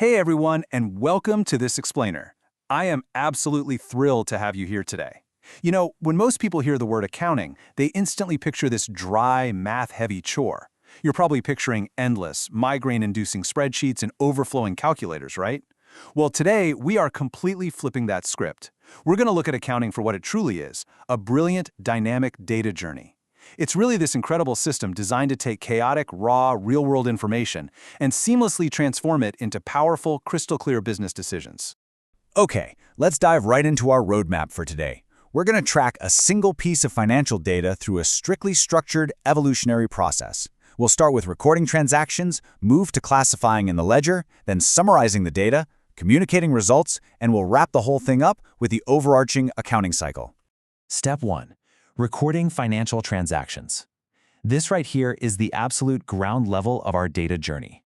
Hey everyone, and welcome to This Explainer. I am absolutely thrilled to have you here today. You know, when most people hear the word accounting, they instantly picture this dry, math-heavy chore. You're probably picturing endless, migraine-inducing spreadsheets and overflowing calculators, right? Well, today, we are completely flipping that script. We're going to look at accounting for what it truly is, a brilliant, dynamic data journey. It's really this incredible system designed to take chaotic, raw, real-world information and seamlessly transform it into powerful, crystal-clear business decisions. Okay, let's dive right into our roadmap for today. We're going to track a single piece of financial data through a strictly structured evolutionary process. We'll start with recording transactions, move to classifying in the ledger, then summarizing the data, communicating results, and we'll wrap the whole thing up with the overarching accounting cycle. Step 1. Recording financial transactions. This right here is the absolute ground level of our data journey.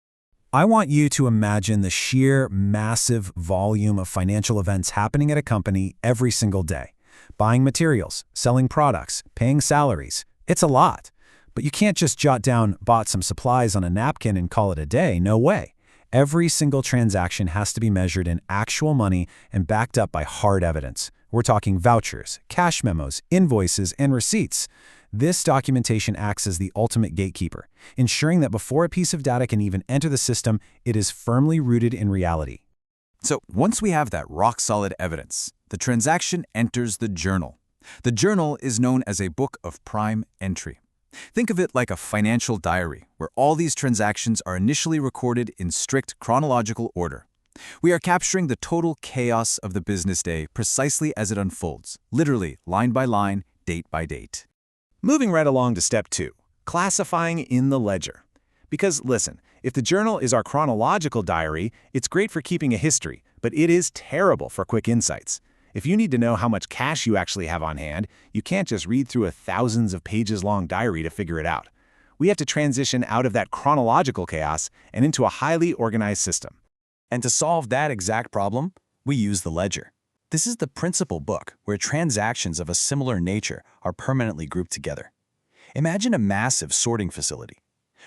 I want you to imagine the sheer, massive volume of financial events happening at a company every single day. Buying materials, selling products, paying salaries. It's a lot. But you can't just jot down, bought some supplies on a napkin and call it a day. No way. Every single transaction has to be measured in actual money and backed up by hard evidence. We're talking vouchers, cash memos, invoices, and receipts. This documentation acts as the ultimate gatekeeper, ensuring that before a piece of data can even enter the system, it is firmly rooted in reality. So once we have that rock-solid evidence, the transaction enters the journal. The journal is known as a book of prime entry. Think of it like a financial diary, where all these transactions are initially recorded in strict chronological order. We are capturing the total chaos of the business day precisely as it unfolds, literally line by line, date by date. Moving right along to step 2, classifying in the ledger. Because listen, if the journal is our chronological diary, it's great for keeping a history, but it is terrible for quick insights. If you need to know how much cash you actually have on hand, you can't just read through a thousands of pages long diary to figure it out. We have to transition out of that chronological chaos and into a highly organized system. And to solve that exact problem, we use the ledger. This is the principal book where transactions of a similar nature are permanently grouped together. Imagine a massive sorting facility.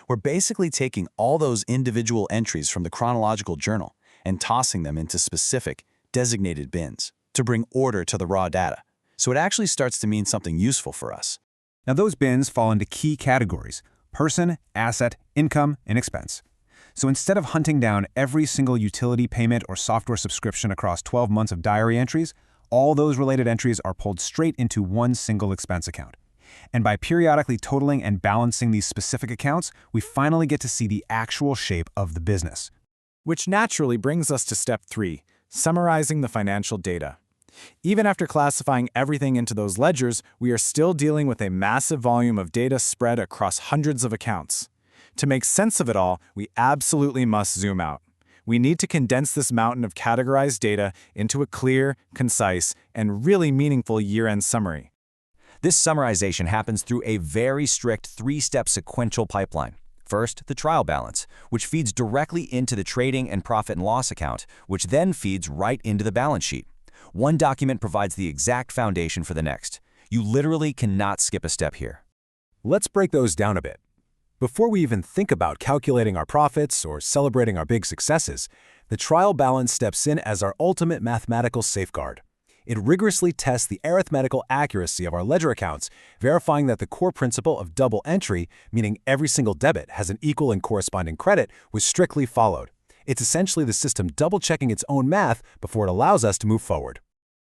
We're basically taking all those individual entries from the chronological journal and tossing them into specific, designated bins to bring order to the raw data, so it actually starts to mean something useful for us. Now those bins fall into key categories: person, asset, income, and expense. So instead of hunting down every single utility payment or software subscription across 12 months of diary entries, all those related entries are pulled straight into one single expense account. And by periodically totaling and balancing these specific accounts, we finally get to see the actual shape of the business. Which naturally brings us to step 3, summarizing the financial data. Even after classifying everything into those ledgers, we are still dealing with a massive volume of data spread across hundreds of accounts. To make sense of it all, we absolutely must zoom out. We need to condense this mountain of categorized data into a clear, concise, and really meaningful year-end summary. This summarization happens through a very strict 3-step sequential pipeline. First, the trial balance, which feeds directly into the trading and profit and loss account, which then feeds right into the balance sheet. One document provides the exact foundation for the next. You literally cannot skip a step here. Let's break those down a bit. Before we even think about calculating our profits or celebrating our big successes, the trial balance steps in as our ultimate mathematical safeguard. It rigorously tests the arithmetical accuracy of our ledger accounts, verifying that the core principle of double entry, meaning every single debit has an equal and corresponding credit, was strictly followed. It's essentially the system double-checking its own math before it allows us to move forward.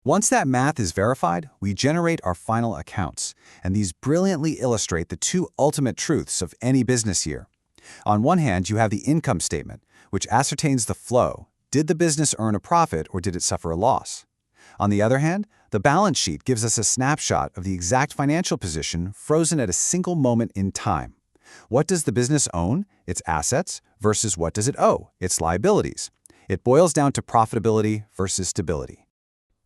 Once that math is verified, we generate our final accounts, and these brilliantly illustrate the two ultimate truths of any business year. On one hand, you have the income statement, which ascertains the flow. Did the business earn a profit or did it suffer a loss? On the other hand, the balance sheet gives us a snapshot of the exact financial position frozen at a single moment in time. What does the business own? Its assets versus what does it owe? Its liabilities. It boils down to profitability versus stability.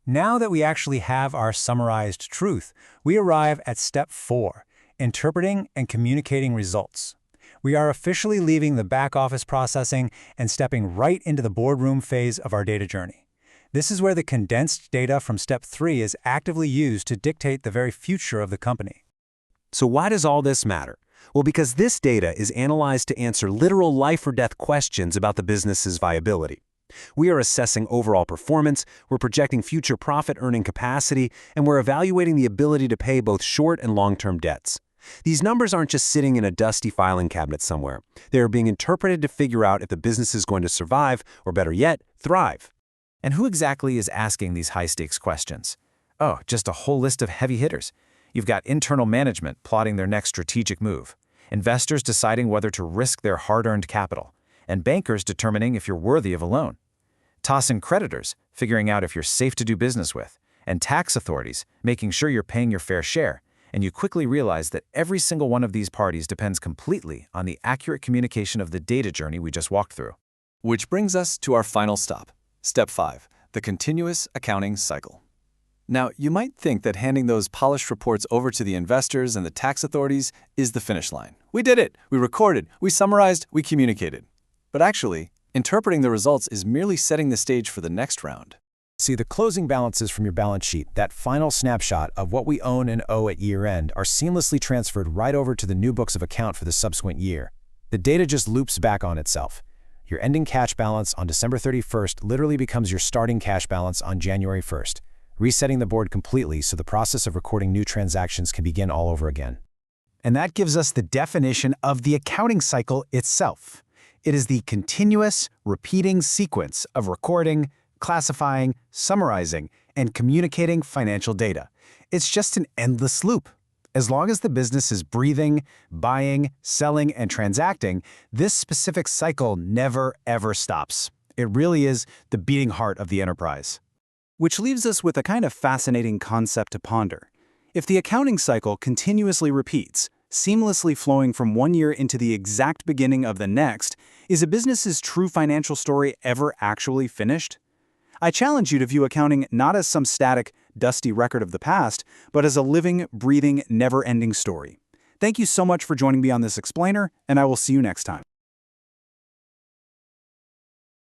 Now that we actually have our summarized truth, we arrive at step 4, interpreting and communicating results. We are officially leaving the back-office processing and stepping right into the boardroom phase of our data journey. This is where the condensed data from step 3 is actively used to dictate the very future of the company. So why does all this matter? Well, because this data is analyzed to answer literal life or death questions about the business's viability. We are assessing overall performance, we're projecting future profit earning capacity, and we're evaluating the ability to pay both short and long-term debts. These numbers aren't just sitting in a dusty filing cabinet somewhere. They are being interpreted to figure out if the business is going to survive, or better yet, thrive. And who exactly is asking these high-stakes questions? Oh, just a whole list of heavy hitters. You've got internal management plotting their next strategic move, investors deciding whether to risk their hard-earned capital, and bankers determining if you're worthy of a loan. Toss in creditors, figuring out if you're safe to do business with, and tax authorities, making sure you're paying your fair share. And you quickly realize that every single one of these parties depends completely on the accurate communication of the data journey we just walked through. Which brings us to our final stop, Step 5, the continuous accounting cycle. Now, you might think that handing those polished reports over to the investors and the tax authorities is the finish line. We did it! We recorded, we summarized, we communicated. But actually, interpreting the results is merely setting the stage for the next round. See, the closing balances from your balance sheet, that final snapshot of what we own and owe at year-end, are seamlessly transferred right over to the new books of account for the subsequent year. The data just loops back on itself. Your ending cash balance on December 31st literally becomes your starting cash balance on January 1st, resetting the board completely so the process of recording new transactions can begin all over again. And that gives us the definition of the accounting cycle itself. It is the continuous, repeating sequence of recording, classifying, summarizing, and communicating financial data. It's just an endless loop. As long as the business is breathing, buying, selling, and transacting, this specific cycle never, ever stops. It really is the beating heart of the enterprise. Which leaves us with a kind of fascinating concept to ponder. If the accounting cycle continuously repeats, seamlessly flowing from one year into the exact beginning of the next, is a business's true financial story ever actually finished? I challenge you to view accounting not as some static, dusty record of the past, but as a living, breathing, never-ending story. Thank you so much for joining me on this explainer, and I will see you next time.